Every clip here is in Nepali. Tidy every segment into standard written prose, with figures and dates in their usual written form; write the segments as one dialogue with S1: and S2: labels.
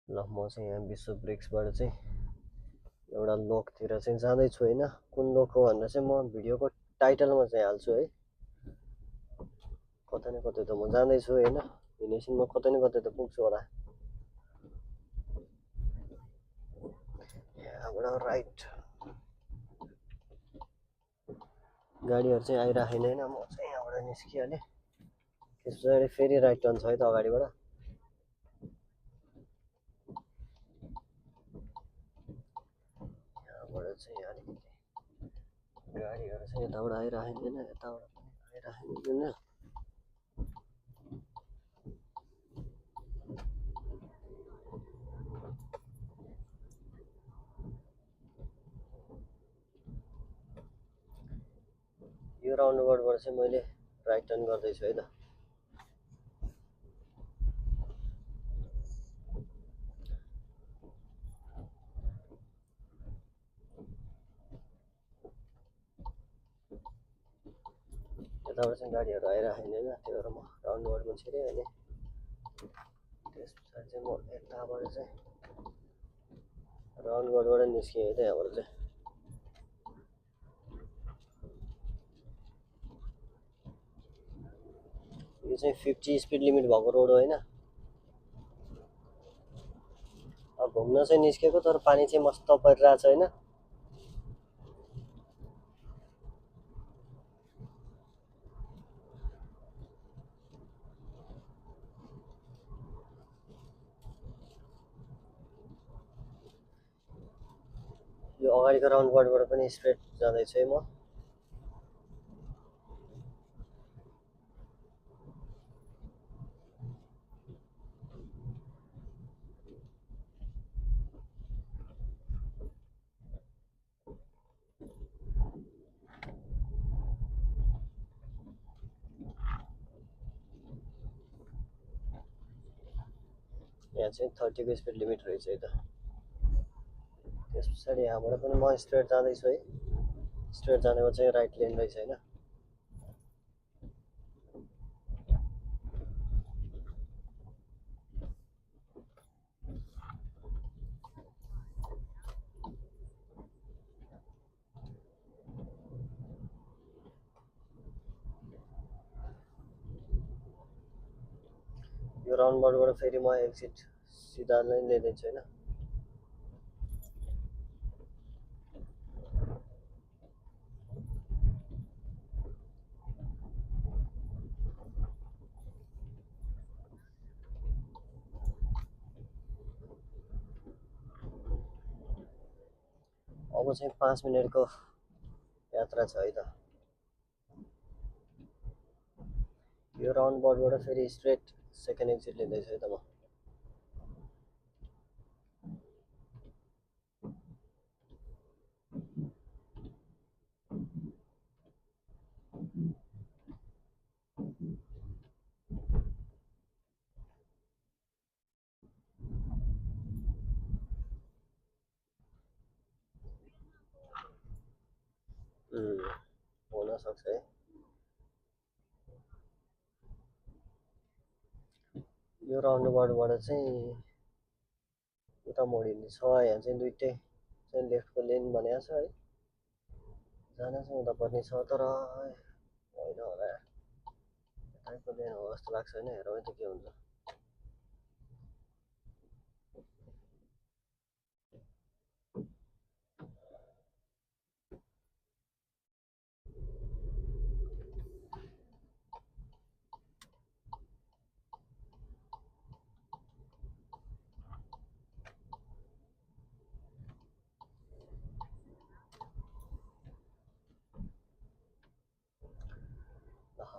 S1: ल म चाहिँ यहाँ विश्व ब्रिक्सबाट चाहिँ एउटा लोकतिर चाहिँ जाँदैछु होइन। कुन लोक हो भनेर चाहिँ म भिडियोको टाइटलमा चाहिँ हाल्छु है। कतै न कतै त म जाँदैछु होइन, हिँडेपछि म कतै न कतै त पुग्छु होला। यहाँबाट राइट गाडीहरू चाहिँ आइराखेन होइन, म चाहिँ यहाँबाट निस्किहालेँ। त्यस पछाडि फेरि राइट टर्न छ है त अगाडिबाट। यहाँबाट चाहिँ अलिकति गाडीहरू चाहिँ यताबाट आइराखेन, यताबाट पनि आइराखेन। यो राउन्डअबाउटबाट चाहिँ मैले राइट टर्न गर्दैछु है त। यताबाट चाहिँ गाडीहरू आइराखेन होइन, त्यही भएर म राउन्डअबाउटमा छिरेँ अनि त्यस पछाडि चाहिँ म यताबाट चाहिँ राउन्डअबाउटबाट निस्केँ है त। यहाँबाट चाहिँ यो चाहिँ 50 स्पिड लिमिट भएको रोड हो होइन। अब घुम्न चाहिँ निस्केको, तर पानी चाहिँ मस्त परिरहेछ होइन। यो अगाडिको राउन्डअबाउटबाट पनि स्ट्रेट जाँदैछु है म। यहाँ चाहिँ 30 को स्पिड लिमिट रहेछ है त। त्यस पछाडि यहाँबाट पनि म स्ट्रेट जाँदैछु है। स्ट्रेट जानेको चाहिँ राइट लेन रहेछ होइन। यो राउन्डअबाउटबाट फेरि म एक्जिट सिधा नै लिँदैछु होइन। अब चाहिँ 5 मिनटको यात्रा छ है त। यो राउन्डअबाउटबाट फेरि स्ट्रेट सेकेन्ड एक्जिट लिँदैछु है त म। हुन सक्छ है। यो राउन्डअबाउटबाट चाहिँ उता मोडिने छ, यहाँ चाहिँ दुइटै चाहिँ लेफ्टको लेन भनेको छ है। जान चाहिँ उता पर्ने छ, तर होइन होला यताको लेन हो जस्तो लाग्छ होइन। हेरौँ है त के हुन्छ।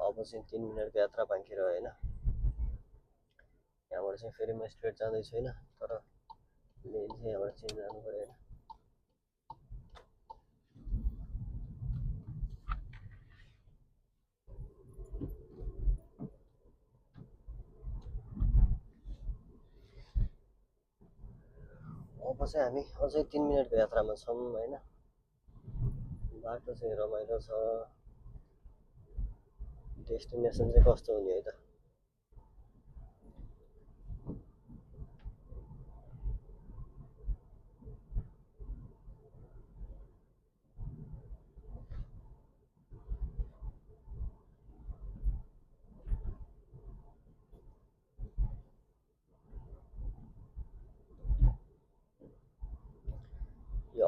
S1: अब चाहिँ 3 मिनटको यात्रा बाँकी रह्यो होइन। यहाँबाट चाहिँ फेरि म स्ट्रेट जाँदैछु होइन, तर लेन चाहिँ यहाँबाट चेन्ज गर्नु पऱ्यो होइन। अब चाहिँ हामी अझै 3 मिनटको यात्रामा छौँ होइन। बाटो चाहिँ रमाइलो छ, डेस्टिनेसन चाहिँ कस्तो हुने है त।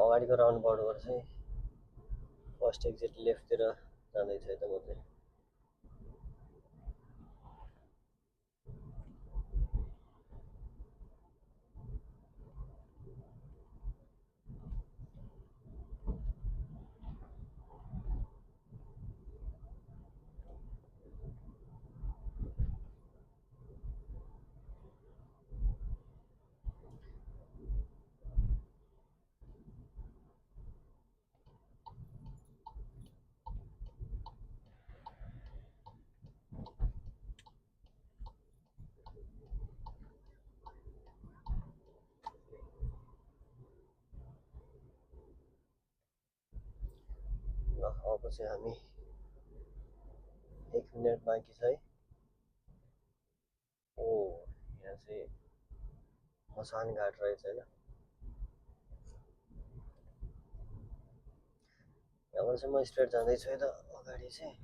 S1: अगाडिको राउन्ड बाउन्डबाट चाहिँ फर्स्ट एक्जिट लेफ्टतिर जाँदैछु यता म चाहिँ। ल अब चाहिँ हामी 1 मिनट बाँकी छ है। ओ यहाँ चाहिँ मसान घाट रहेछ होइन। यहाँबाट चाहिँ म स्ट्रेट जाँदैछु यता अगाडि चाहिँ।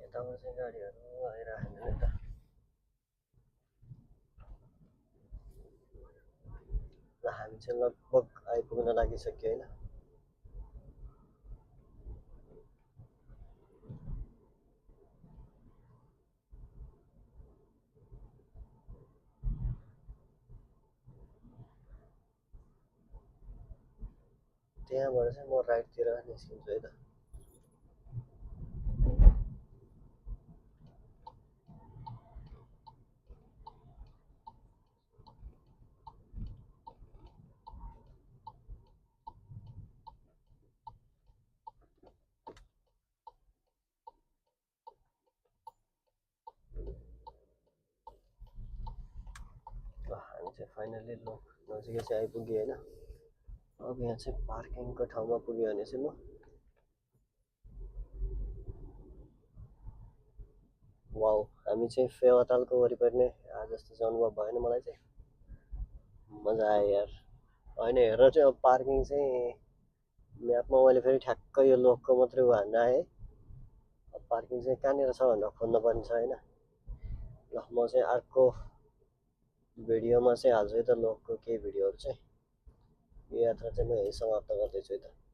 S1: यताबाट चाहिँ गाडीहरू आइरहेको यता। ल हामी चाहिँ लगभग आइपुग्न लागिसक्यो होइन। त्यहाँबाट चाहिँ म राइटतिर निस्किन्छु है त। ल हामी चाहिँ फाइनली नजिकै चाहिँ आइपुग्यो होइन। अब यहाँ चाहिँ पार्किङको ठाउँमा पुग्यो भने चाहिँ म वाउ हामी चाहिँ फेवातालको वरिपरि नै आज जस्तो चाहिँ अनुभव भएन मलाई चाहिँ। मजा आयो यार होइन। हेर चाहिँ अब पार्किङ चाहिँ म्यापमा मैले फेरि ठ्याक्क यो लोकको मात्रै हान्न आएँ। अब पार्किङ चाहिँ कहाँनिर छ भनेर खोज्नु पर्ने छ होइन। ल म चाहिँ अर्को भिडियोमा चाहिँ हाल्छु है त लोकको केही भिडियोहरू चाहिँ। यो यात्रा चाहिँ म यहीँ समाप्त गर्दैछु है त।